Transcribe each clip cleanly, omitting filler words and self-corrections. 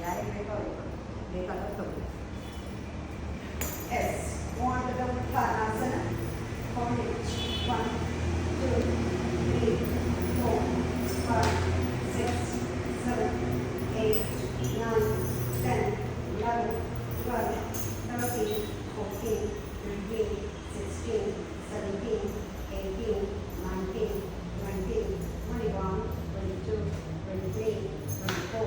ಯಾರಿಗೆ ಬೇಕೋ ಬೇಕಾದ್ರೆ ತಗೊಳ್ಳಿ. S ಮೂವಂಟದ Uttanasana. Hold it. 1, 2, 3, 4, 5, 6, 7, 8, 9, 10, 11, 12, 13, 14, 15, 16, 17, 18, 19, 20, 21, 22, 23, 24,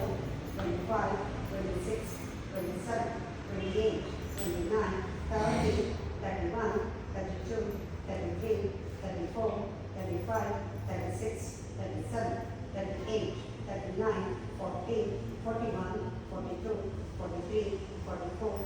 25, 26, 27, 28, 29, 30, 31, 32, 33, 34, 35, 36, 37, 38, 39, 40, 41, 42, 43, 44,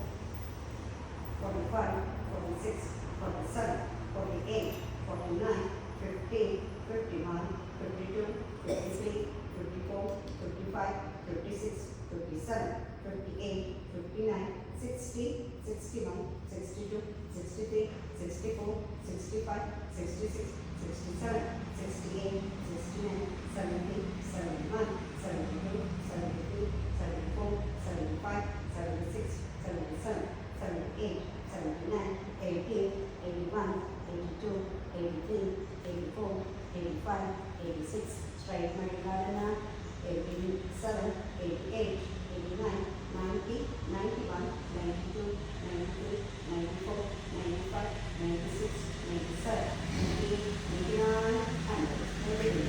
45, 46, 47, 48, 49, 50, 51, 52, 53, 54, 55, 56, 57, 58, 59, 60, 61, 62, 63, 64, 65, 66, 67, 68, 69, 70, 71, 72, 73, 74, 75, 76, 77, 78, 79, 80, 81, 82, 83, 84, 85, 86, straight Madhurana, 87, 88, 89, 90, 91, 92, 93, 94, 95, 96, 97, 98, 99, 100.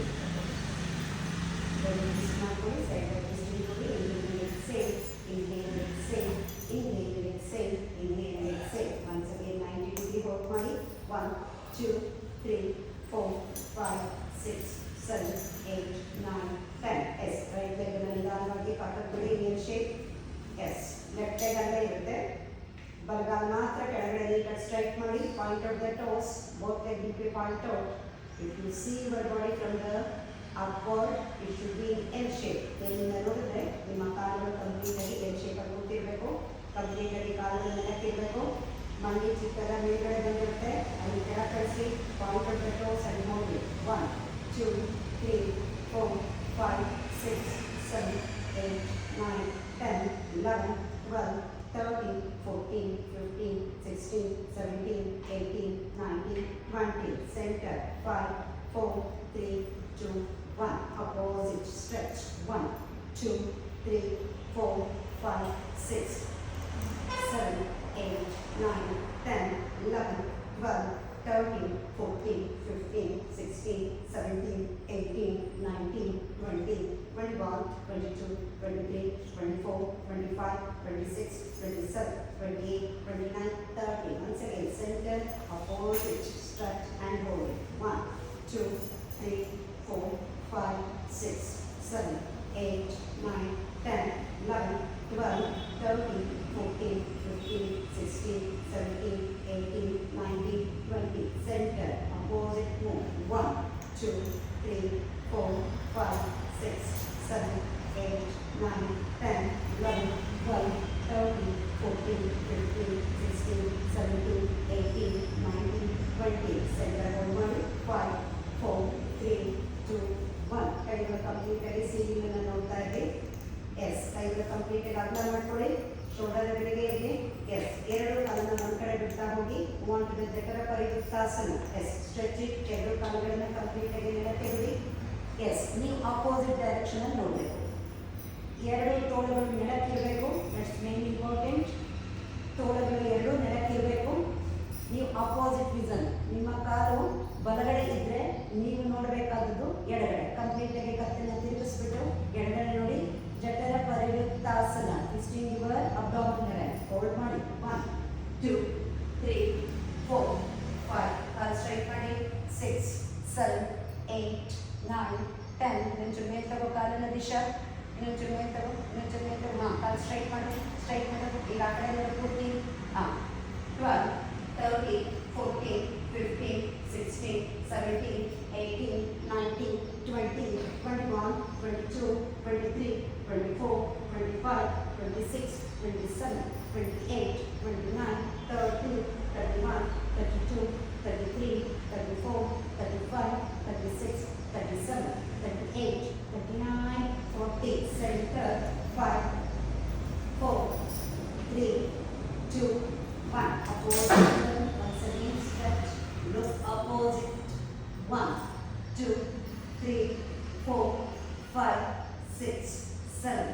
Then this is my voice, I have this inhale, exhale, inhale, exhale, inhale, exhale, inhale, exhale. Once again, 90 degree hold body. 1, 2, 3, 4, 5, 6, 7, 8, 9, 10. Yes, right leg ನಿಧಾನವಾಗಿ ಕಾಟಕ್ ಬಿಡಿ in shape. Yes, left leg ಅಲ್ಲೇ ಇರುತ್ತೆ. ಬಲಗಾಲ ಮಾತ್ರ ಕೆಳಗಡೆ ನೀಟಾಗಿ straight ಮಾಡಿ. Point out the toes. Both leg will be point out. If you see your body from the upward, it should be in L shape. ಮೇಲಿಂದ ನೋಡಿದ್ರೆ ನಿಮ್ಮ ಕಾಲುಗಳು ಕಂಪ್ಲೀಟ್ ಆಗಿ L shape ಆಗಿ ಕೂತಿರಬೇಕು. ಕಂಪ್ಲೀಟ್ ಆಗಿ ಕಾಲುಗಳು ನೆಲಕ್ಕಿರಬೇಕು. ಮಂಡಿ ಚಿಕ್ಕದ ಮೇಲ್ಗಡೆ ಬಂದಿರುತ್ತೆ. ಅಲ್ಲಿ ಕೆಳ ಕಳಿಸಿ. Point out the toes and hold it. 1, 2, 3, 4, 5, 6, 7, 8, 9, 10, 11, 12, 13, 14, 15, 16, 17, 18, 19, 20. Center. 5, 4, 3, 2, 1. Opposite stretch. 1, 2, 3, 4, 5, 6, 7, 8, 9, 10, 11, 12, 13, 14, 15, 16, 17, 18, 19, 20, 21, 22, 23, 24, 25, 26, 27, 28, 29, 30. Once again, center, opposite, stretch and hold it. 1, 2, 3, 4, 5, 6, 7, 8, 9, 10, 11, 12, 13, 14, 15, 16, 17, 18, 19, 20. Center, opposite move. 1, 2, 3, 4, 5, 6, 7, 8, 9, 10, 11, 12, 13, 14, 15, 16, 17, 18, 19, 20. Center, 1, 5, 4, 3, 2, 1. ಕೈಗಳು ಕಂಪ್ಲೀಟ್ ಆಗಿ ಸೀಲಿಂಗ್ ಅನ್ನು ನೋಡ್ತಾ ಇದ್ರಿ. ಎಸ್, ಕೈಗಳು ಕಂಪ್ಲೀಟ್ ಆಗಿ ಅಗಲ ಮಾಡ್ಕೊಳ್ಳಿ. ಶೋಲ್ಡರ್ ಎದುರಿಗೆ ಇರಲಿ. ಎಸ್, ಎರಡು ಕಾಲನ್ನ ಒಂದು ಕಡೆ ಬಿಡ್ತಾ ಹೋಗಿ. ವಾಂಟ್ ಟು ಜಠರ ಪರಿವೃತ್ತಾಸನ. S, stretch it. ಎರಡು ಕಾಲುಗಳನ್ನು ಕಂಪ್ಲೀಟ್ ಆಗಿ ನೆಲಕ್ಕೆ ಬಿಡಿ. ಎಸ್, ನೀವು ಆಪೋಸಿಟ್ ಡೈರೆಕ್ಷನ್ ಅಲ್ಲಿ ನೋಡಬೇಕು. ಎರಡು ತೋಳುಗಳು ನೆಲಕ್ಕಿರಬೇಕು. That's main important. ತೋಳುಗಳು ಎರಡು ನೆಲಕ್ಕಿರಬೇಕು. ನೀವು ಆಪೋಸಿಟ್ ವಿಸನ್. ನಿಮ್ಮ ಕಾಲು ಬಲಗಡೆ ಇದ್ರೆ ನೀವು ನೋಡಬೇಕಾದದ್ದು ಎಡಗಡೆ. ಕಂಪ್ಲೀಟ್ ಆಗಿ ಕತ್ತನ್ನು ತಿರುಗಿಸ್ಬಿಟ್ಟು ಎಡಗಡೆ ನೋಡಿ. ಜಠರ ಪರಿವೃತ್ತಾಸನ. Twisting your abdominal. ಹೋಲ್ಡ್ ಮಾಡಿ. 1, 2, 3, 4, 5. ಕಾಲು ಸ್ಟ್ರೈಟ್ ಮಾಡಿ. 6, 7, 8, 9, 10. ಇನ್ನೊಂಚೂರು ಮೇಲೆ ತಗೋ ಕಾಲನ್ನ ದಿಶಾ. ಇನ್ನೊಂಚೂರು ಮೇಲೆ ತಗೋ. ಇನ್ನೊಂಚೂರು ಮೇಲೆ ತಗೋ. ಹಾಂ, ಕಾಲು ಸ್ಟ್ರೈಟ್ ಮಾಡಿ. ಸ್ಟ್ರೈಟ್ ಮಾಡೋದು. ಈಗ ಆ ಕಡೆ ನೋಡಿ ಪೂರ್ತಿ. ಹಾಂ, 12, 13, 14, 15, 16, 17, 18, 19, 20, 21, 22, 23, 24, 25, 26, 27, 28, 29, 30, 31, 32, 33, 34, 35, 36, 37, 38, 39, 40. Center. 5, 4, 5, 6, 7,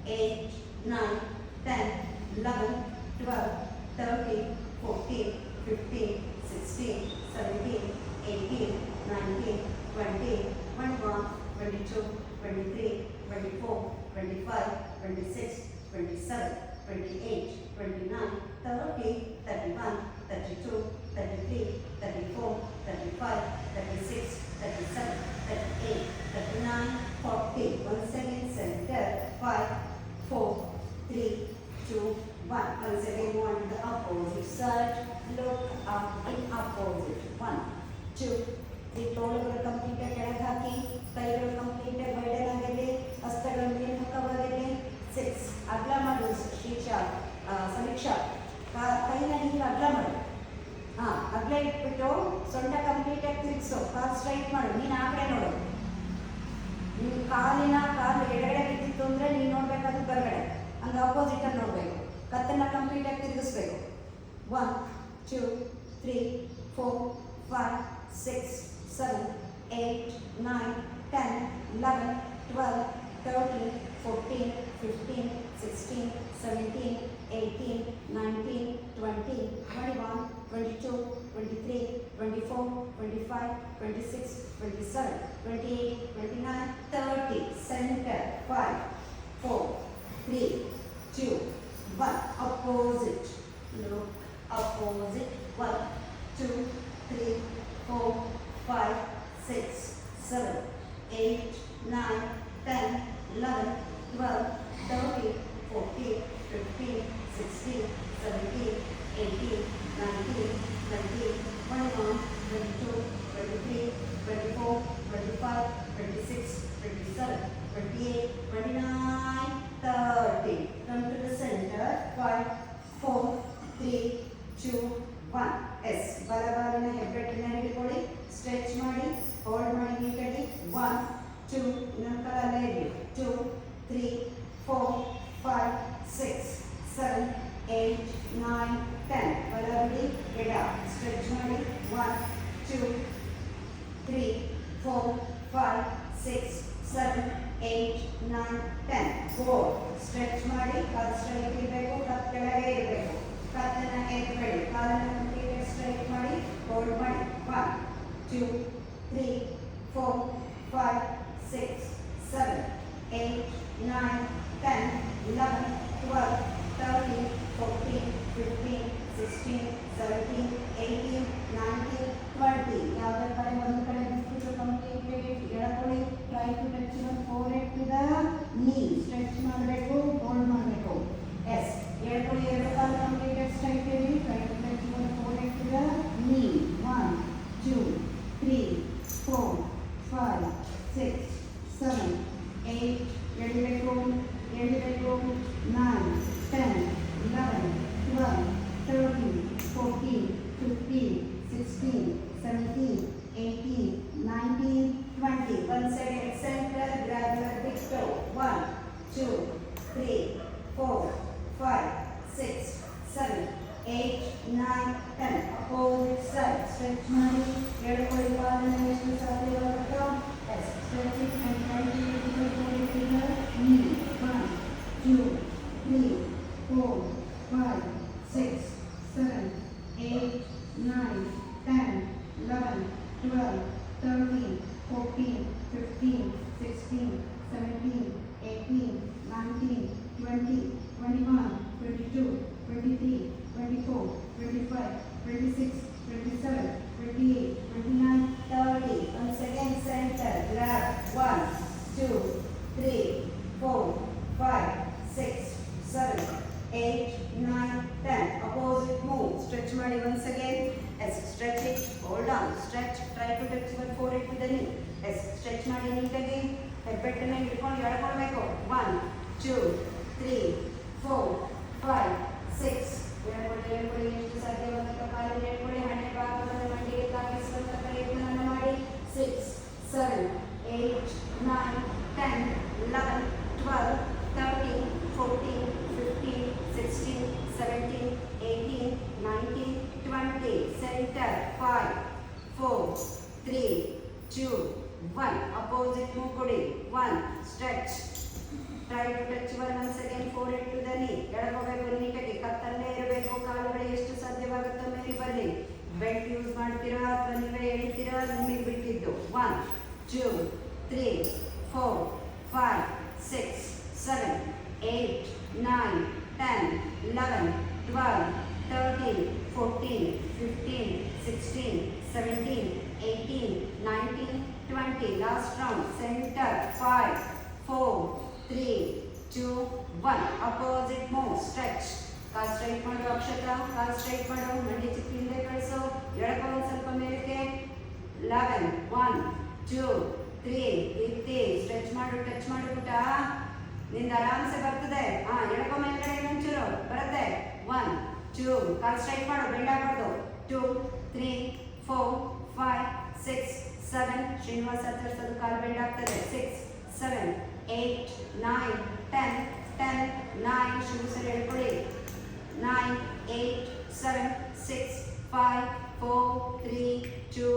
8, 9, 10, 11, 12, 13, 14, 15, 16, 17, 18, 19, 20, 21, 22, 23, 24, 25, 26, 27, 28, 29, 30, 31, 32, 33, 34, 35, 36, 37, 38, 39, 40. Once again, center. 5, 4, 3, 2, 1. Once again, move on to the opposite side. Look up in opposite. 1, 2, 3. ತೋಳುಗಳು ಕಂಪ್ಲೀಟ್ ಕೆಳಗೆ ಹಾಕಿ, ಕೈಗಳು ಕಂಪ್ಲೀಟ್ ವೈಡನ್ ಆಗಿದೆ, ಹಸ್ತಗಳು ಮೇಲೆ ಮುಖವಾಗಿದೆ. 6. ಅಗ್ಲ ಮಾಡು ಸಮೀಕ್ಷಾ, ಕೈನ ಹೀಗೆ ಅಗ್ಲ ಮಾಡು. ಅಗ್ಲ ಇಟ್ಬಿಟ್ಟು ಸೊಂಟ ಕಂಪ್ಲೀಟ್ ಆಗಿ ತಿರುಗಿಸು, ಕಾಲು ಸ್ಟ್ರೈಟ್ ಮಾಡು. ನೀನು ಆ ಕಡೆ ನೋಡು. ನೀನು ಕಾಲು ಎಡಗಡೆ ಬಿದ್ದಿತ್ತು ಅಂದರೆ ನೀನು ನೋಡಬೇಕಾದ್ರೆ ಬರಗಡೆ, ಹಂಗೆ ಅಪೋಸಿಟಲ್ಲಿ ನೋಡಬೇಕು. ಕತ್ತನ್ನು ಕಂಪ್ಲೀಟಾಗಿ ತಿರುಗಿಸ್ಬೇಕು. 1, 2, 3, 4, 5, 6, 7, 8, 9, 10, 11, 12, 13, 14, 15, 16, 17, 18, 19, 20, 21, 22, 23, 24, 25, 26, 27, 28, 29, 30. Center. 5, 4, 3, 2, 1. Opposite. Look opposite. 1, 2, 3, 4, 5, 6, 7, 8, 9, 10, 11, 12, 13, 14, 15, 16, 17, 18, 19, 20, 21, 22, 23, 24, 25, 26, 27, 28, 29, 30. Come to the center. 5, 4, 3, 2, 1. S. ಬಲಗಾಲಿನ ಹೆಬ್ಬೆಟ್ಟಿನ ಹಿಡಿದುಕೊಳ್ಳಿ, ಸ್ಟ್ರೆಚ್ ಮಾಡಿ, ಹೋಲ್ಡ್ ಮಾಡಿ ನೀಟಾಗಿ. 1, 2, ಇನ್ನೊಂದು ಕಾಲ ಅಲ್ಲೇ ಇಡಿ. 2, 3, 4, 5, 6, 7, 8, 9, 10. ಬಲ ಬಿಡಿ, ಎಡ ಸ್ಟ್ರೆಚ್ ಮಾಡಿ. 1, 2, 3, 4, 5, 6, 7, 8, 9, 10. 4. ಸ್ಟ್ರೆಚ್ ಮಾಡಿ, ಕಾಲು ಸ್ಟ್ರೈಟ್ ಇರಬೇಕು, ಕತ್ತು ಕೆಳಗೆ ಇರಬೇಕು. ಕತ್ತನ್ನು ಎತ್ಬೇಡಿ, ಕಾಲನ್ನು ಕಂಪ್ಲೀಟ್ ಸ್ಟ್ರೈಟ್ ಮಾಡಿ, ಹೋಲ್ಡ್ ಮಾಡಿ. 1, 2, 3, 4, 5, 6, 7, 8, 9, 10, 11, 12, 13, 14, 15, 16, 17, 18, 19, 20. ಯಾವುದೇ ಕಡೆ ಒಂದು ಕಡೆ ಬಿಟ್ಬಿಟ್ಟು ಕಂಪ್ಲೀಟ್ ಎಳ್ಕೊಳ್ಳಿ. Try to touch your forehead to the knee. Stretch ಮಾಡಬೇಕು, ಹೋಲ್ಡ್ ಮಾಡಬೇಕು. ಎಸ್. ಎಳ್ಕೊಳ್ಳಿ, ಎರಡು ಕಾಲು ಕಂಪ್ಲೀಟ್ ಸ್ಟ್ರೈಟ್ ಇರಿ. ಟ್ರೈ to touch your forehead to the ನೀ. 1, 2, 3, 4, 5, 6, 7, 8. ಎಳಿಬೇಕು, 9, 10, 11, 12, 13, 14, 15, 16, 17, 18, 19, 20. Once again, center, grab your big toe. 1, 2, 3, 4, 5, 6, 7, 8, 9, 10. Opposite side. Stretch ಮಾಡಿ, ಎಳ್ಕೊಳ್ಳಿ, ಕಾಲನ್ನು ಎಷ್ಟು ಸಾಧ್ಯವಾಗುತ್ತೋ. Yes. Stretch it and try to use your body figure. Knee. 1, 2, 3, 4, 5, 6, 7, 8, 9, 10, 11, 12, 13, 14, 15, 16, 17, 18, 19, 20, 21, 22, 23, 24, 25, 26, 27, 28, 29, 30. Once again, center. Grab. 1, 2, 3, 4, 5, 6, 7, 8, 9, 10. Opposite move. Stretch ಮಾಡಿ once again. Yes. Stretch it. Hold on. Stretch. Try to touch your forehead to the knee. Yes. Stretch ಮಾಡಿ ನೀಟಾಗಿ ಹೆಬ್ಬೆಟ್ಟನ್ನು ಹಿಡ್ಕೊಂಡು ಎಳ್ಕೊಳ್ಬೇಕು. 1, 2, 3, 4, 5, 6. ಎಳ್ಕೊಳ್ಳಿ, ಎಷ್ಟು ಸಾಧ್ಯವಾಗುತ್ತೋ ಕಾಲಲ್ಲಿ ಎಳ್ಕೊಳ್ಳಿ. ಹಣೆ ಭಾಗವನ್ನು ಮಂಡಿಗೆ ತಾಗಿಸುವಂಥ ಪ್ರಯತ್ನವನ್ನು ಮಾಡಿ. 6, 7, 8, 9, 10, 11, 12, 13, 14, 15, 16, 17, 18, 19, 20. Center. 5, 4, 3, 2, 1. Opposite move ಕೊಡಿ. 1. Stretch. Try to touch once again forehead to the knee. ಎಡಗಬೇಕು ನೀಟಾಗಿ ಕತ್ತಲ್ಲೇ ಇರಬೇಕು. ಕಾಲುಗಳು ಎಷ್ಟು ಸಾಧ್ಯವಾಗುತ್ತೋ ಮೇಲೆ ಬರಲಿ. ಬೆಲ್ಟ್ ಯೂಸ್ ಮಾಡ್ತೀರಾ ಅಥವಾ ನೀವೇ ಎಳಿತೀರಾ ನಿಮಗೆ ಬಿಟ್ಟಿದ್ದು. 1 2 3 4 5 6 7 8 9 10 11 12 13 14 15 16 17 18 19 20. Last round. Center. 5 4 3 2 1. Opposite move. Stretch. ಕಾಲ್ ಸ್ಟ್ರೈಟ್ ಮಾಡು ಅಕ್ಷತಾ. ಕಾಲ್ ಸ್ಟ್ರೈಟ್ ಮಾಡು. ಮಂಡಿ ಚಿಕ್ಕ ಹಿಂದೆ ಕಳಿಸು. ಎಡಕ ಒಂದು ಸ್ವಲ್ಪ ಮೇಲಕ್ಕೆ. 11 1 2 3 ಇತ್ತಿ. ಸ್ಟ್ರೆಚ್ ಮಾಡು. ಟಚ್ ಮಾಡು ಪುಟ. ನಿಂದ ಆರಾಮ್ಸೆ ಬರ್ತದೆ. ಎಡಕ ಮೇಲ್ಗಡೆ ಒಂಚೂರು ಬರುತ್ತೆ. 1 2. ಕಾಲ್ ಸ್ಟ್ರೈಟ್ ಮಾಡು. ಬೆಂಡ್ ಆಗಬಾರ್ದು. 2 3 4 5 6 7. ಶ್ರೀನಿವಾಸ ಹತ್ತಿರಸೋದು ಕಾಲು ಬೆಂಡ್ ಆಗ್ತದೆ. 6 7 8 9 10 10 9. ಶೂಸಲ್ಲಿ ಹೇಳ್ಕೊಳ್ಳಿ. 9 8 7 6 5 4 3 2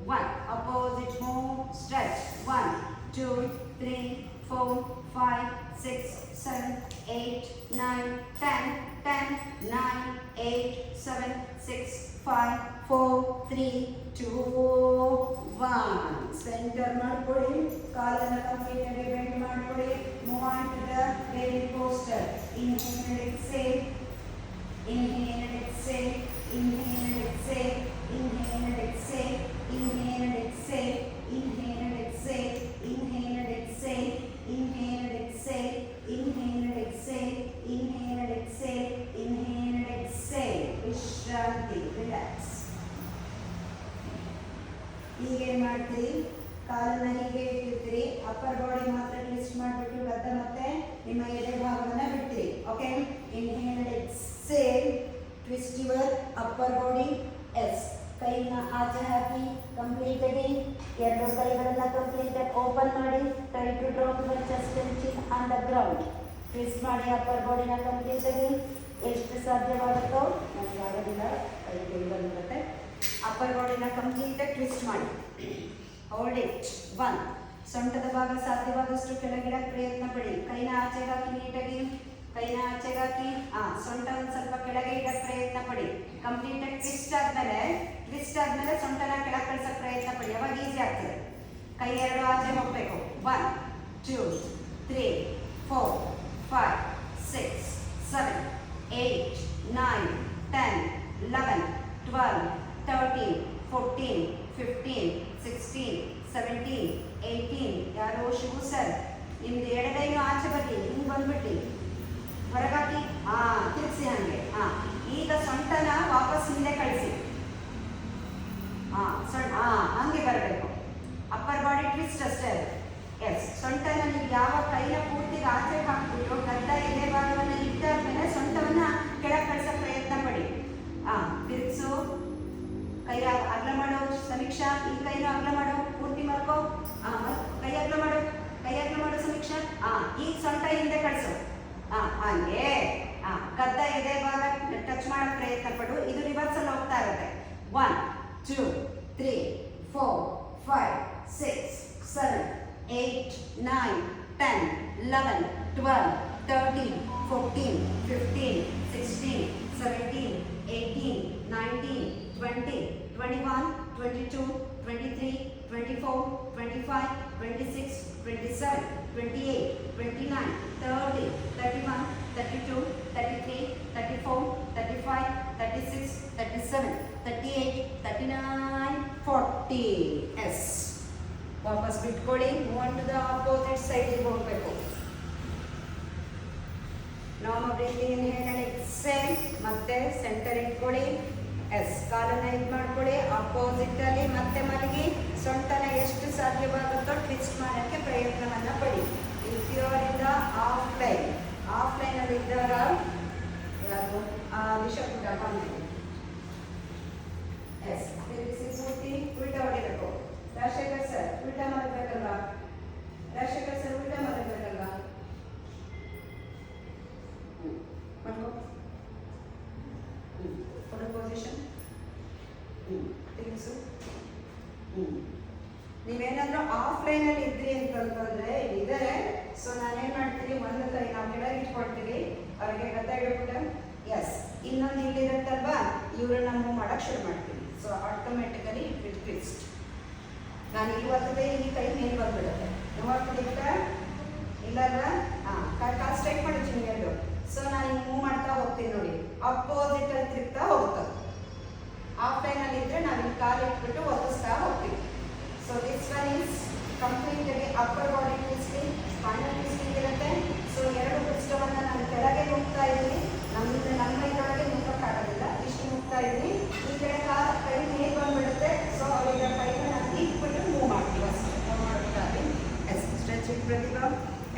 1. Opposite move. Stretch. 1 2 3 4 5 6 7 8 9 10 10 9 8 7 6 5 4 3 2 1. Center ಮಾಡ್ಕೊಳ್ಳಿ. ಕಾಲನ್ನು ಕಂಪ್ಲೀಟ್ ಆಗಿ ಬೆಂಡ್ ಮಾಡ್ಕೊಳ್ಳಿ. Move on to the belly poster. Inhale and exhale. Inhale and exhale. Inhale and exhale. Inhale and exhale. Inhale and exhale. Inhale and exhale. Inhale and exhale. Inhale and exhale. Inhale and exhale. Inhale and exhale. Inhale and exhale. ವಿಶ್ರಾಂತಿ. Relax. ಹೀಗೇನು ಮಾಡ್ತೀರಿ? ಕಾಲನ್ನು ಹೀಗೆ ಇಟ್ಟಿರ್ತೀರಿ. Upper body ಮಾತ್ರ twist ಮಾಡಿಬಿಟ್ಟು ಗದ್ದ ಮತ್ತೆ ನಿಮ್ಮ ಎದೆ ಭಾಗವನ್ನು ಬಿಡ್ತೀರಿ. Okay. Inhale and exhale. Twist your upper body. Yes. ಕೈನ ಆಚೆ ಹಾಕಿ ಕಂಪ್ಲೀಟ್ ಆಗಿ ಎರಡು ಕೈಗಳನ್ನ ಕಂಪ್ಲೀಟ್ ಆಗಿ ಓಪನ್ ಮಾಡಿ. Try to drop your chest and chin on the ground. Twist ಮಾಡಿ ಅಪ್ಪರ್ ಬಾಡಿನ ಕಂಪ್ಲೀಟ್ ಆಗಿ ಎಷ್ಟು ಸಾಧ್ಯವಾಗುತ್ತೋ. ನನಗೆ ಆಗೋದಿಲ್ಲ, ಕೈ ಬಂದಿರುತ್ತೆ. ಅಪ್ಪರ್ ಬಾಡಿನ ಕಂಪ್ಲೀಟ್ ಆಗಿ ಟ್ವಿಸ್ಟ್ ಮಾಡಿ. Hold it. 1. ಸೊಂಟದ ಭಾಗ ಸಾಧ್ಯವಾದಷ್ಟು ಕೆಳಗಿಡಕ್ಕೆ ಪ್ರಯತ್ನ ಪಡಿ. ಕೈನ ಆಚೆಗೆ ಹಾಕಿ ನೀಟಾಗಿ. ಕೈನ ಆಚೆಗೆ ಹಾಕಿ. ಸೊಂಟ ಒಂದು ಸ್ವಲ್ಪ ಕೆಳಗೆ ಇಡಕ್ಕೆ ಪ್ರಯತ್ನ ಪಡಿ. ಕಂಪ್ಲೀಟ್ ಆಗಿ ಟ್ವಿಸ್ಟ್ ಆದ್ಮೇಲೆ ಸೊಂಟನ ಕೆಳಗೆ ಕಳ್ಸಕ್ಕೆ ಪ್ರಯತ್ನ ಪಡಿ. ಅವಾಗ ಈಸಿ ಆಗ್ತದೆ. ಕೈ ಎರಡು ಆಚೆ ಹೋಗ್ಬೇಕು. 1 2 3 4 5 6 7 8 9 10 11 12 13 14 15 16 17 18. ಯಾರೋ ಶಿವು ಸರ್, ನಿಮ್ದು ಎಡಗೈನು ಆಚೆ ಬರಲಿ. ಹಿಂಗೆ ಬಂದ್ಬಿಟ್ಟು ಹೊರಗಾಕಿ. ತಿರ್ಸಿ ಹಂಗೆ. ಈಗ ಸೊಂಟನ ವಾಪಸ್ ಹಿಂದೆ ಕಳಿಸಿ. ಹಂಗೆ ಬರಬೇಕು. ಅಪ್ಪರ್ ಬಾಡಿ ಟ್ವಿಸ್ಟ್ ಅಷ್ಟೇ. ಎಸ್. ಸೊಂಟನ ನೀವು ಯಾವ ಕೈನ ಪೂರ್ತಿಗೆ ಆಚೆಗೆ ಹಾಕ್ಬಿಟ್ಟು ಗದ್ದ ಎದೆ ಭಾಗವನ್ನು ಇಟ್ಟಾದ್ಮೇಲೆ ಸೊಂಟವನ್ನ ಕೆಳಗೆ ಕಳಿಸೋ ಪ್ರಯತ್ನ ಪಡಿ. ತಿರ್ಗಿಸು. ಕೈ ಅಗಲ ಮಾಡು ಸಮೀಕ್ಷಾ. ಈ ಕೈನ ಅಗಲ ಮಾಡು. ಪೂರ್ತಿ ಮಾಡ್ಕೋ. ಕೈ ಅಗಲ ಮಾಡು. ಕೈ ಅಗಲ ಮಾಡು ಸಮೀಕ್ಷಾ. ಈಗ ಸೊಂಟ ಹಿಂದೆ ಕಳಿಸು. ಹಾಗೆ. ಗದ್ದ ಎದೆ ಭಾಗ ಟಚ್ ಮಾಡೋ ಪ್ರಯತ್ನ ಪಡು. ಇದು ರಿವರ್ಸ್ ಅಲ್ಲಿ ಹೋಗ್ತಾ ಇರುತ್ತೆ. 1 2 3 4 5 6 7 8 9 10 11 12 13 14 15 16 17 18 19 20 21 22 23 24 25 26 27 28 29 30 31 32 33 34 35 36 37 38 39 40. ಎಸ್. ವಾಪಸ್ ಬಿಟ್ಕೊಳ್ಳಿ. Move on to the opposite ಸೈಡಿಗೆ ಹೋಗಬೇಕು. Normal breathing. Inhale and exhale. ಮತ್ತೆ ಸೆಂಟರ್ ಇಟ್ಕೊಳ್ಳಿ. ಎಸ್. ಕಾಲನ್ನು ಇದು ಮಾಡ್ಕೊಳ್ಳಿ. ಅಪೋಸಿಟ್ ಅಲ್ಲಿ ಮತ್ತೆ ಮಲಗಿ ಸೊಂಟನ ಎಷ್ಟು ಸಾಧ್ಯವಾಗುತ್ತೋ ಟ್ವಿಸ್ಟ್ ಮಾಡೋಕ್ಕೆ ಪ್ರಯತ್ನವನ್ನು ಪಡಿ. If you are in the ಆಫ್ಲೈನಲ್ಲಿ ಇದ್ದವರ ಯಾರು ವಿಷಪುಟ ಬಂದಿದೆ. ಎಸ್. ತಿರುಗಿಸಿ ಪೂರ್ತಿ ಉಲ್ಟಾ ಹೊಡಿಬೇಕು. ರಾಜಶೇಖರ್ ಸರ್ ಉಲ್ಟಾ ಮಾಡಬೇಕಲ್ವಾ? ರಾಜಶೇಖರ್ ಸರ್ ಉಲ್ಟಾ ಮಾಡಬೇಕಲ್ವಾ? ಮಾಡ್ಕೋ. Photo position. ತಿರುಗಿಸು. ನೀವೇನಾದರೂ ಆಫ್ ಆಫ್ಲೈನಲ್ಲಿ ಇದ್ರಿ ಅಂತಂತಂದ್ರೆ ಇದ್ದಾರೆ. ಸೊ ನಾನೇನು ಮಾಡ್ತೀನಿ, ಒಂದು ಕೈ ನಾವು ಕೆಳಗೆ ಇಟ್ಕೊಳ್ತೀವಿ, ಅವ್ರಿಗೆ ಗೊತ್ತಾಗಿಬಿಟ್ಟ ಎಸ್. ಇನ್ನೊಂದು ಇಲ್ಲಿರುತ್ತಲ್ವಾ, ಇವ್ರನ್ನ ಮೂವ್ ಮಾಡೋಕ್ಕೆ ಶುರು ಮಾಡ್ತೀನಿ. So automatically it will twist. ನಾನು ಇಲ್ಲಿ ಒತ್ತದೆ, ಈ ಕೈ ಮೇಲೆ ಬಂದ್ಬಿಡುತ್ತೆ. ನೋಡ್ಬಿಟ್ಟು ಇಲ್ಲಲ್ವಾ? ಹಾಂ, ಕಾಲು ಸ್ಟ್ರೈಟ್ ಮಾಡಿದ್ದೀನಿ ಎರಡು. ಸೊ ನಾನು ಹಿಂಗೆ ಮೂವ್ ಮಾಡ್ತಾ ಹೋಗ್ತೀನಿ ನೋಡಿ, ಅಪೋಸಿಟ್ ಅಲ್ಲಿ ತಿರುಗ್ತಾ ಹೋಗ್ತದೆ. ಆಫ್ಲೈನಲ್ಲಿ ಇದ್ದರೆ ನಾವು ಇಲ್ಲಿ ಕಾಲು ಇಟ್ಬಿಟ್ಟು ಒತ್ತಿಸ್ತಾ ಹೋಗ್ತೀವಿ. ಸೊ ದಿಸ್ ಒನ್ ಈಸ್ ಕಂಪ್ಲೀಟಾಗಿ upper body twisting, spinal twisting ಇರುತ್ತೆ. ಸೊ ಎರಡು ಪುಸ್ತಕವನ್ನು ನಾನು ಕೆಳಗೆ ನುಗ್ತಾ ಇದ್ದೀನಿ, ನನ್ನ ಇದರೊಳಗೆ ನುಗ್ಗಕ್ಕಾಗೋದಿಲ್ಲ, ಇಷ್ಟು ನುಗ್ತಾ ಇದ್ದೀನಿ. ಈ ಕಡೆ ಕೈ ಮೇಲೆ ಬಂದ್ಬಿಡುತ್ತೆ. ಸೊ ಅವರಿಗೆ ಕೈನ ನಾನು ಇಟ್ಬಿಟ್ಟು ಮೂವ್ ಮಾಡ್ತೀವಿ ಅಷ್ಟೇ. ಮೂವ್ ಮಾಡ್ಬಿಟ್ಟಾಗಿ yes, stretch it Prathibha.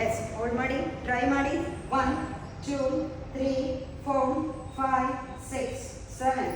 Yes, hold ಮಾಡಿ, ಟ್ರೈ ಮಾಡಿ. 1 2 3 4 5 6 7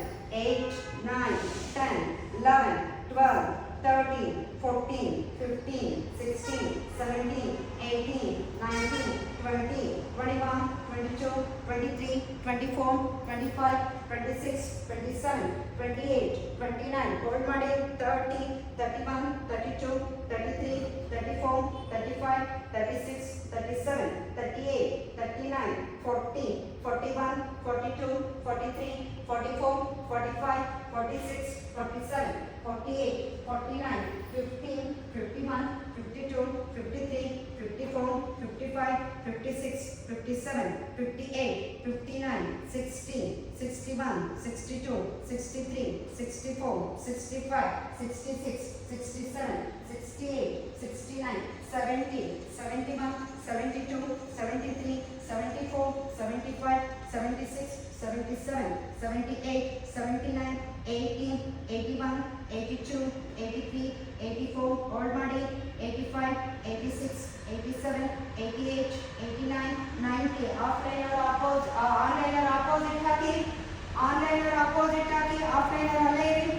8 9 10 11 12 13 14 15 16 17 18 19 20 21 22 23 24 25 26 27 28 29. ಹೋಲ್ಡ್ ಮಾಡಿ. 30 31 32 33 34 35 36 37 38 39 40 41 42 43 44 45 46 47 48 49 50 51 52 53 54 55 56 57 58 59 60 61 62 63 64 65 66 67 68 69 70 71 72 73 74 75 76 77 78 79 80 81 82 83 84. ಹೋಲ್ಡ್ ಮಾಡಿ. 85 86 87 88 89 90. ಆಫ್ಲೈನರ್ ಆನ್ಲೈನರ್ ಆಪೋಸಿಟ್ ಹಾಕಿ, ಆನ್ಲೈನರ್ ಆಪೋಸಿಟ್ ಹಾಕಿ, ಆಫ್ಲೈನರ್ ಅಲ್ಲೇ ಇರಿ.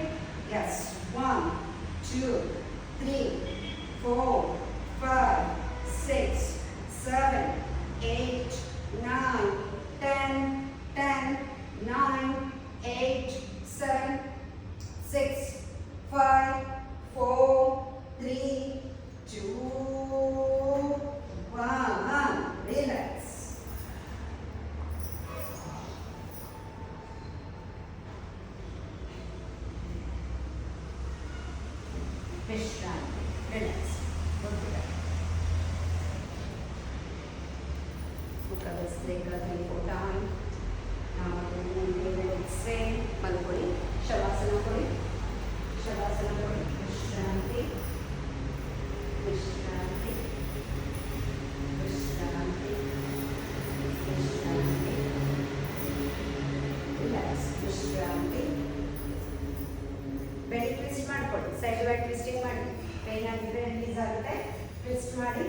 ಎಸ್, 1 2 3 4 5 6 7 8 9 10 10 9 8 7 6 5 4 3 2 1. Relax. ವಿಶ್ರಾಂತಿ. ರಿಲ್ಯಾಕ್ಸ್. ಮಲ್ಕೊಳ್ಳಿ. ಶವಾಸನ ಕೊಡಿ, ಶವಾಸನ ಕೊಡಿ. ವಿಶ್ರಾಂತಿ, ವಿಶ್ರಾಂತಿ, ವಿಶ್ರಾಂತಿ, ವಿಶ್ರಾಂತಿ. ರಿಲ್ಯಾಕ್ಸ್. ವಿಶ್ರಾಂತಿ. ಬೆಳಿ ಟ್ವಿಸ್ಟ್ ಮಾಡ್ಕೊಳ್ಳಿ. ಸೈಡ್ ಬೈ ಟ್ವಿಸ್ಟಿಂಗ್ ಮಾಡಿ. ಪೇನ್ ಆಗಿದ್ರೆ ರಿಲೀಸ್ ಆಗುತ್ತೆ. ಟ್ವಿಸ್ಟ್ ಮಾಡಿ.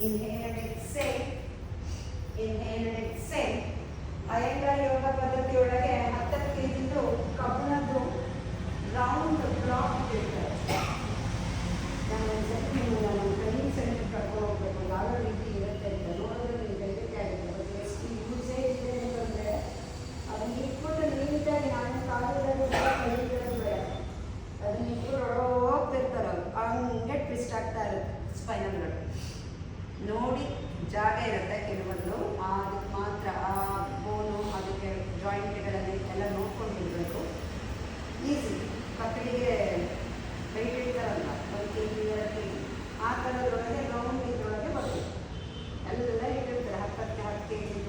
Inhale and exhale, inhale and exhale. Iyengar yoga ಪದ್ಧತಿಯೊಳಗೆ 10 kg ಕಬ್ಬಣದ್ದು ರೌಂಡ್ ಬ್ಲಾಕ್ ಇರ್ತದೆ. ನಾನು ಒಂದ್ಸತಿ ನಮ್ಮ ಟ್ರೈನಿಂಗ್ ಸೆಂಟರ್ ಕರ್ಕೊಂಡು ಹೋಗ್ಬೇಕು, ಯಾವ ರೀತಿ ಇರುತ್ತೆ ಅಂತ ನೋಡಿದ್ರೆ ನೀವು ಕೈಗೆ ಆಗುತ್ತೆ. ಮತ್ತು ಎಷ್ಟು ಯೂಸೇಜ್ ಇದೆ ಅಂತಂದರೆ ಅದನ್ನ ಇಟ್ಬಿಟ್ಟು ನೀಟಾಗಿ ನಾನು ಕಾಲುಗಳನ್ನು ಕೈಗಳನ್ನು ಬೇಡ, ಅದನ್ನ ಇಟ್ಬಿಟ್ಟು ಹೋಗ್ತಿರ್ತಾರೆ ಅವರು, ಹಂಗೆ ಟ್ವಿಸ್ಟ್ ಆಗ್ತಾ ಇರುತ್ತೆ. ಸ್ಪೈನಲ್ಗಳು ನೋಡಿ ಜಾಗ ಇರುತ್ತೆ ಕೆಲವೊಂದು, ಅದಕ್ಕೆ ಮಾತ್ರ ಆ ಬೋನು ಅದಕ್ಕೆ ಜಾಯಿಂಟ್ಗಳಲ್ಲಿ ಎಲ್ಲ ನೋಡ್ಕೊಂಡಿರಬೇಕು. ಈಸಿ. ಕತ್ತಲಿಗೆ ವೆಯ್ಟ್ ಇಡ್ತಾರಲ್ಲ, 1 kg 2 kg ಆ ಥರದ್ರೊಳಗೆ ರೌಂಡ್ ಇದ್ರೊಳಗೆ ಬರ್ತದೆ. ಎಲ್ಲ ಇಟ್ಟಿರ್ತಾರೆ 10 kg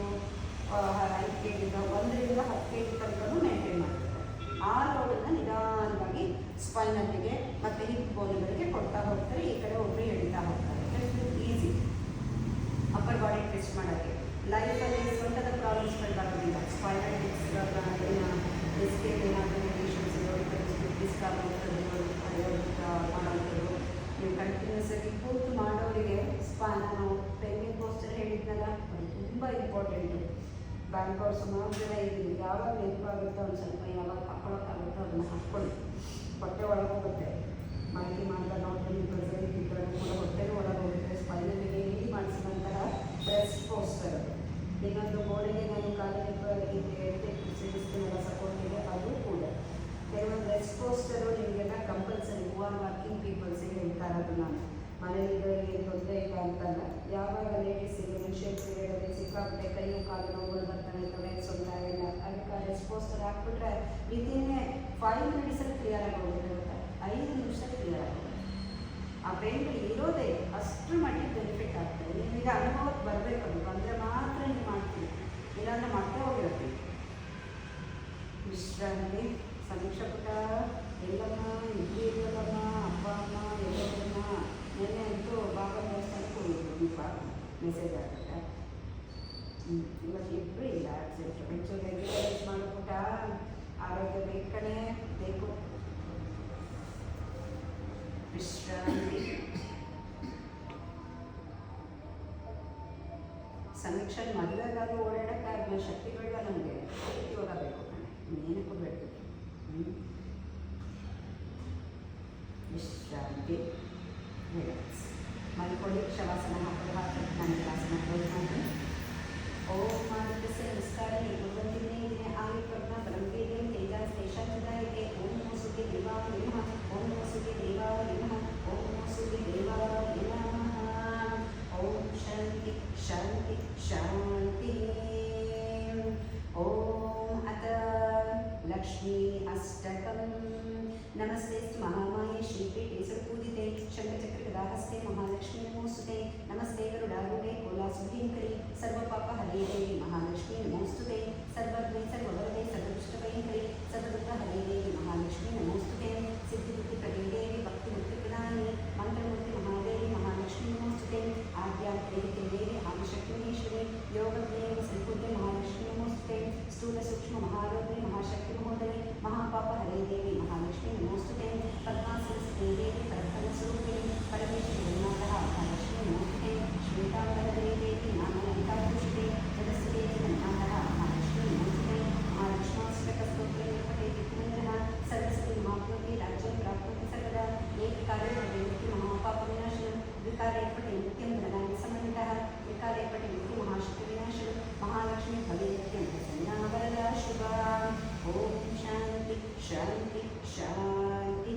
5 kg 1ರಿಂದ 10 kg ತನಕ ಮೇಂಟೈನ್ ಮಾಡ್ತಾರೆ. ಆ ಲೋಡನ್ನು ನಿಧಾನವಾಗಿ ಸ್ಪೈನಲ್ಲಿಗೆ ಮತ್ತು ಹಿಪ್ ಬೋನ್ಗಳಿಗೆ ಕೊಡ್ತಾ ಹೋಗ್ತಾರೆ. ಈ ಕಡೆ ಒಬ್ಬರು ಎಳಿತಾ ಹೋಗ್ತಾರೆ. ಈಸಿ ಅಪ್ಪರ್ ಬಾಡಿ ಟ್ವಿಸ್ಟ್ ಮಾಡೋಕ್ಕೆ. ಲೈಫಲ್ಲಿ ಸೊಂಟದ ಪ್ರಾಬ್ಲಮ್ಸ್ಗಳು ಬರೋದಿಲ್ಲ. ಸ್ಪೈನಲ್ ಡಿಸ್ಕ್ಗೆ ಏನಾದರೂ ಕಂಡೀಷನ್ಸ್ ಮಾಡೋಂಥದ್ದು ನೀವು ಕಂಟಿನ್ಯೂಸ್ ಆಗಿ ಕೂತು ಮಾಡೋರಿಗೆ ನಾನು ಪೇಮೆಂಟ್ ಪೋಸ್ಟರ್ ಹೇಳಿದ್ನಲ್ಲ, ಅದು ತುಂಬ ಇಂಪಾರ್ಟೆಂಟು. ಬ್ಯಾಂಕ್ ಅವ್ರು ಸುಮಾರು ಜನ ಇದ್ದೀವಿ, ಯಾವಾಗ ನೆನಪಾಗುತ್ತೋ ಒಂದು ಸ್ವಲ್ಪ ಯಾವಾಗ ಹಾಕ್ಕೊಳಕ್ಕಾಗುತ್ತೋ ಅದನ್ನು ಹಾಕ್ಕೊಳ್ಳಿ. ಹೊಟ್ಟೆ ಒಳಗೋಗುತ್ತೆ. ಮಾಹಿತಿ ಮಾಡ್ತಾ ನೋಡ್ತೀನಿ ಪ್ರೆಸರ್ ಇದ್ದರೆ ಕೂಡ ಹೊಟ್ಟೆನೂ ಒಳಗೋಗುತ್ತೆ. ಸ್ಪೈನಲ್ಲಿಗೆ ನೀಡಿ ಮಾಡಿಸಿದಂತಹ ಬ್ರೆಸ್ಟ್ ಪೋಸ್ಟರ್. ಇನ್ನೊಂದು ಗೋಡೆಗೆ ನಾನು ಕಾಲಿಗೆ ಸೇರಿಸ್ತೀನಲ್ಲ ಸಪೋರ್ಟಿಗೆ, ಅದು ಕೂಡ ಕೆಲವೊಂದು ಬ್ರೆಸ್ಟ್ ಪೋಸ್ಟರು ನಿಮಗೆಲ್ಲ ಕಂಪಲ್ಸರಿ. 2 are ವರ್ಕಿಂಗ್ ಪೀಪಲ್ಸಿಗೆ ಹೇಳ್ತಾ ಇರೋದು ನಾನು. ಮನೆಯಲ್ಲಿ ಏನು ತೊಂದರೆ ಇಲ್ಲ ಅಂತಲ್ಲ. ಯಾವಾಗ ಲೇಡೀಸಿಗೆ ಮೆನ್ಸ್ಟ್ರುಯಲ್ ಪೀರಿಯಡಲ್ಲಿ ಸಿಕ್ಕಾಪಟ್ಟೆ ಕೈಯು ಕಾಲು ನೋವುಗಳು ಬರ್ತವೆ, ತೊಡೆ ಸೊಂಟ ಎಲ್ಲ, ಅದಕ್ಕೆ ರೆಸ್ಪೋಸ್ಟರ್ ಹಾಕ್ಬಿಟ್ರೆ ವಿತಿನ್ 5 ಮಿನಿಟ್ಸಲ್ಲಿ ಕ್ಲಿಯರ್ ಆಗಿ ಹೋಗುತ್ತೆ. 5 ನಿಮಿಷದಲ್ಲಿ ಕ್ಲಿಯರ್ ಆಗುತ್ತೆ. ಆ ಪೇನ್ಗಳು ಇರೋದೇ ಅಷ್ಟರ ಮಟ್ಟಿಗೆ ಬೆನಿಫಿಟ್ ಆಗ್ತದೆ. ನಿಮಗೆ ಅನುಭವಕ್ಕೆ ಬರಬೇಕು, ಅದು ಬಂದರೆ ಮಾತ್ರ ನೀವು ಮಾಡ್ತೀವಿ, ಇಲ್ಲಾಂದ್ರೆ ಮತ್ತೆ ಹೋಗಿರುತ್ತೆ. ವಿಶ್ರಾಂತಿ ಸಮೀಕ್ಷಾ ಪುಟ ಎಲ್ಲಮ್ಮ ಇಡ್ಲಿ ಇಲ್ಲದಮ್ಮ ಅಪ್ಪ ಅಮ್ಮ ಎಲ್ಲರನ್ನ ನೆನ್ನೆ ಅಂತೂ ಬಾಬಾ ದೇವಸ್ಥಾನಕ್ಕೆ ಹೋಗಿದ್ರು. ನೀವು ಮೆಸೇಜ್ ಆಗುತ್ತೆ. ಇವತ್ತು ಇಬ್ಬರು ಇಲ್ಲ ಆಬ್ಸೆಂಟ್. ಒಂಚೂರು ರೆಗ್ಯುಲರೈಸ್ ಮಾಡಿಬಿಟ್ಟ. ಆರೋಗ್ಯ ಬೇಕನೇ ಬೇಕು. ವಿಶ್ರಾಂತಿ ಸಮೀಕ್ಷೆ ಮದುವೆಗಾದ್ರೂ ಓಡಾಡೋಕ್ಕಾಗಲ್ಲ, ಶಕ್ತಿಗಳಿಲ್ಲ ನಮಗೆ. ಇವಾಗ ಬೇಕು ಕಣೆ, ಇನ್ನೇನಕ್ಕೂ ಬೇಕು. ವಿಶ್ರಾಂತಿ, ರಿಲ್ಯಾಕ್ಸ್ ಮಲ್ಕೊಳ್ಳಿ. ಶವಾಸನ ಹಾಕೋದು ಹಾಕಿ ನಂತರಾಸನ ಕ್ಲೋಸ್ ಮಾಡಿ. ಓಂ ಮಾನಸಸ್ಯ ನಮಸ್ಕಾರೇ ಭಗವಂತಿನೇ ದಿನೇ ಆಯು ಪ್ರಜ್ಞಾ ಬಲಂ ವೇದ್ಯಂ ತೇಜಸ್ ತೇಷಾಂಚದಾಯತೆ. ಓಂ ನಮೋಸುತೆ ದೇವಾಯ ನಮಃ. ಓಂ ನಮೋಸುತೆ ದೇವಾಯ ನಮಃ. ಓಂ ನಮೋಸುತೆ ದೇವಾಯ ನಮಃ. ಓಂ ಶಾಂತಿ ಶಾಂತಿ ಶಾಂತಿ. ಓಂ ಅತ ಲಕ್ಷ್ಮೀ ಅಷ್ಟಕಂ. ನಮಸ್ತೆಸ್ತು ಮಹಾಮಾಯೆ ಶ್ರೀಪೀಠೆ ಸುರಪೂಜಿತೆ ಶಂಖಚಕ್ರಗದಾಹಸ್ತೆ ಮಹಾಲಕ್ಷ್ಮೀ ನಮೋಸ್ತುತೆ. ನಮಸ್ತೆ ಗರುಡಾರೂಢೆ ಕೋಲಾಸುಭೀಂಕರಿ ಸರ್ವಪಾಪಹರೇ ದೇವಿ ಮಹಾಲಕ್ಷ್ಮೀ ನಮೋಸ್ತುತೆ. ಸರ್ವಜ್ಞೆ ಸರ್ವವರದೆ ಸರ್ವದುಷ್ಟಭಯಂಕರಿ ಸರ್ವದುಃಖಹರೇ ದೇವಿ ಮಹಾಲಕ್ಷ್ಮೀ ನಮೋಸ್ತುತೆ. ಸಿದ್ಧಿಬುದ್ಧಿಪ್ರದೇ ದೇವಿ ಭಕ್ತಿಮುಕ್ತಿಪ್ರದಾಯಿನಿ ಮಂತ್ರಮೂರ್ತಿ ಮಹಾದೇವಿ ಮಹಾಲಕ್ಷ್ಮೀ ನಮೋಸ್ತುತೆ. ಆದ್ಯಾತ್ರೇಯತೆ ದೇವಿ ಆದಿಶಕ್ತಿ ಮಹೇಶ್ವರಿ ಯೋಗಜ್ಞೇಯ ಸಂಪೂರ್ಣೆ ಮಹಾಲಕ್ಷ್ಮೀ ನಮೋಸ್ತುತೆ. ಸ್ಥೂಲ ಸೂಕ್ಷ್ಮ ಮಹಾರೋಗ್ಯ ಮಹಾಶಕ್ತಿ ಮಹೋದಯ ಮಹಾಪಾಪಹರೇ ದೇವಿ ಮಹಾಲಕ್ಷ್ಮೀ ನಮೋಸ್ತುತೆ. ಪದ್ಮಾಸನಸ್ಥೆ ದೇವಿ ಪರಬ್ರಹ್ಮ ಸ್ವರೂಪಿಣಿ ಪರಮೇಶ್ವರಿ ಜಗನ್ನಾಥಃ ಮಹಾಲಕ್ಷ್ಮೀ ನಮೋಸ್ತುತೆ. ಶ್ವೇತಾಂಬರಧರೇ ದೇವಿ ನಾಮಲಂಕಾರಭೂಷಿತೆ ಜಗತ್ಸುತೆ ಜಗನ್ನಾಥಃ ಮಹಾಲಕ್ಷ್ಮೀ ನಮೋಸ್ತುತೆ. ಮಹಾಲಕ್ಷ್ಮಾಷ್ಟಕಸ್ತೋತ್ರ ನಿರಪತೆ ದಿಕ್ಮಂದಿರಃ ಸರ್ವಸತಿ ಮಹಾಪ್ನೋತಿ ರಾಜ್ಯಂ ಪ್ರಾಪ್ನೋತಿ ಸರ್ವದಾ. ಏಕಕಾರ್ಯಪಟೆ ಮುಕ್ತಿ ಮಹಾಪಾಪವಿನಾಶನಂ ದ್ವಿಕಾರ್ಯಪಟೆ ಮುಕ್ತಿಂ ಧನಾನಿ ಸಮನ್ವಿತಃ ತ್ರಿಕಾರ್ಯಪಟೆ ಮುಕ್ತಿ ಮಹಾಶಕ್ತಿ ವಿನಾಶನಂ ಮಹಾಲಕ್ಷ್ಮೀ ಭವೇತ್ಯಂತ ಸಂಜ್ಞಾವರದಾ ಶುಭಾ. ಓಂ ಶಾಂತಿ ಶಾಂತಿ ಶಾಂತಿ.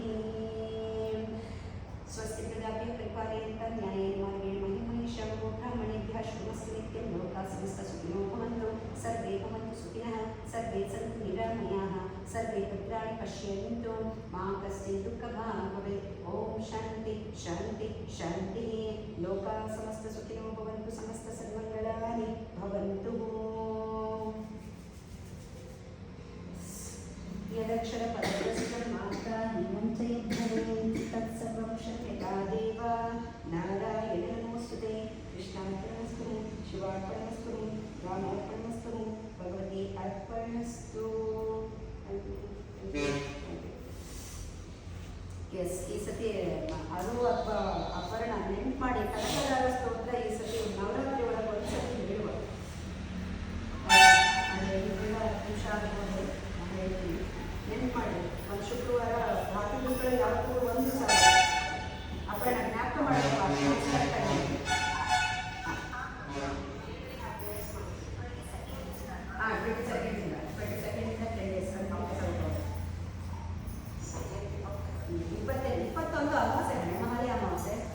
ಸ್ವಸ್ತಿ ಪ್ರಜಾಭ್ಯಃ ಪರಿಪಾಲಯಂತಾಂ ನ್ಯಾಯೇನ ಮಾರ್ಗೇಣ ಮಹಿಂ ಮಹಿಷಾಃ ಬ್ರಾಹ್ಮಣೇಭ್ಯಃ ಶುಭಮಸ್ತು ನಿತ್ಯಂ ಲೋಕಾಃ ಸಮಸ್ತಾಃ ಸುಖಿನೋ ಭವಂತು. ಸರ್ವೇ ಭವಂತು ಸುಖಿನಃ ಸರ್ವೇ ಸಂತು ನಿರಾಮಯಾಃ ಸರ್ವೇ ಭದ್ರಾಣಿ ಪಶ್ಯन्तು ಮಾ ಕಶ್ಚಿತ್ ದುಃಖಭಾಗ್ ಭವೇತ್. ಓಂ ಶಾಂತಿ ಶಾಂತಿ ಶಾಂತಿ. ಲೋಕಾಃ ಸಮಸ್ತ ಸುಖಿನೋ ಭವಂತು ಸಮಸ್ತ ಸನ್ಮಂಗಳಾನಿ ಭವಂತು. ಯದಕ್ಷರ ಪರಸ್ಪರ ಮಾತ್ರ ನಿಮಂಚಯದ್ಭವೇತ್ ತತ್ಸರ್ವಂ ಶಕ್ಯತಾ ದೇವ ನಾರಾಯಣ ನಮೋಸ್ತುತೆ. ಕೃಷ್ಣಾರ್ಪಣಮಸ್ತು ಶಿವಾರ್ಪಣಮಸ್ತು ರಾಮಾರ್ಪಣಮಸ್ತು ಭಗವತಿ ಅರ್ಪಣಮಸ್ತು. ಎಸ್ ಈ ಸತಿ ಅದು ಅಪರ್ಣ